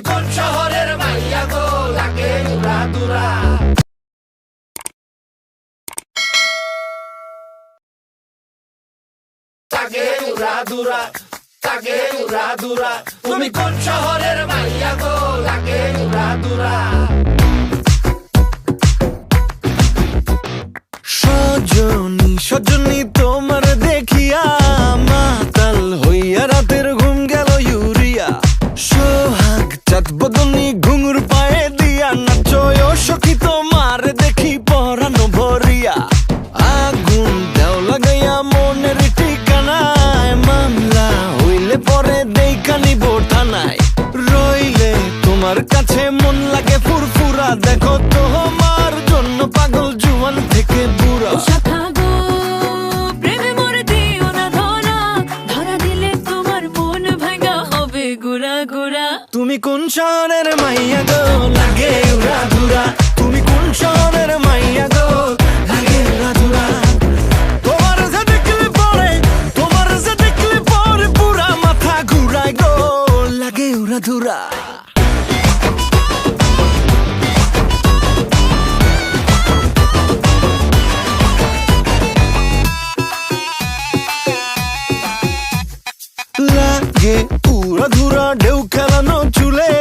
কোন শহরের মাইয়া গো লাগে উড়া দুরা লাগে উড়া দুরা লাগে উড়া দুরা তুমি কোন শহরের মাইয়া গো লাগে উড়া দুরা সজনী সজনী তোমার দেখিয়া মাতাল হইয়া রাতের ঘুম গেল ইউরিয়া সোহাগ চাঁদ বদনী ঘুঙুর পায়ে দিয়া নাচয় সখী তোমার দেখি পরানো ভরিয়া আগুন দেও লাগাইয়া মনের ঠিকানায় মামলা হইলে পরে দেইখা নিব থানায় রইলে তোমার কাছে মন লাগে ফুরফুরা দেখো তোমার জন্য পাগল জুয়ান থেকে বুড়া শাখা গো প্রেমে মরে দিও না ধরা ধরা দিলে তোমার মন ভাঙা হবে গুড়া গুড়া তুমি কোন শহরের মাইয়া গো লাগে উড়া ধুরা তুমি কোন শহরের মাইয়া গো লাগে উড়া ধুরা তোমার যে দেখলে পরে পুরা মাথা ঘুরায় গো লাগে উড়া ধুরা লাগে উড়া ধুরা ঢেউ খেলানো চুলে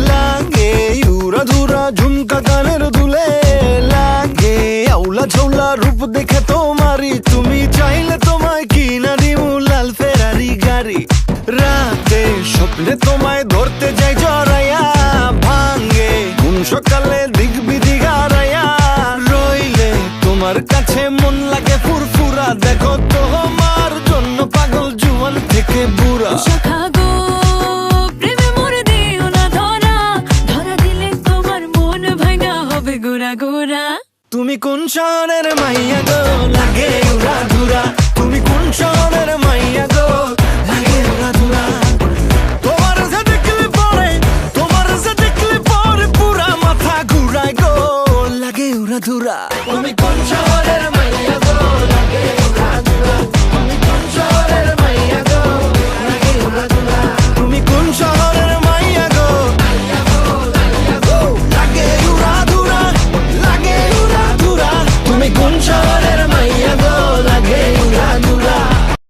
লাগে উড়া ধুরা ঝুমকা গানের দুলে লাগে আউলা ঝৌলা রূপ দেখে তোমারি তুমি চাইলে তোমায় কিনা দিমু লাল ফেরারি গাড়ি রাতে স্বপ্নে তোমায় ধরতে যাই জড়াইয়া ভাঙ্গে ঘুম সকালে দিক বিধি গারাইয়া রইলে তোমার কাছে মন লাগে ফুরফুরা দেখো তোমার জন্য পাগল জুয়ান থেকে বুড়া শাখা গো প্রেমে মরে দিও না ধরা ধরা দিলে তোমার মন ভাঙা হবে গুড়া গুড়া তুমি কোন শহরের মাইয়া গো লাগে উড়া ধুরা তুমি কোন শহরের মাইয়া গো লাগে উড়া ধুরা তোমার যে দেখলে পরে পুরা মাথা ঘুরায় গো লাগে উড়া ধুরা তুমি কোন শহরের মাইয়া গো লাগে উড়া দুরা তুমি কোন শহরের মাইয়া গো লাগে উড়া দুরা তুমি কোন শহরের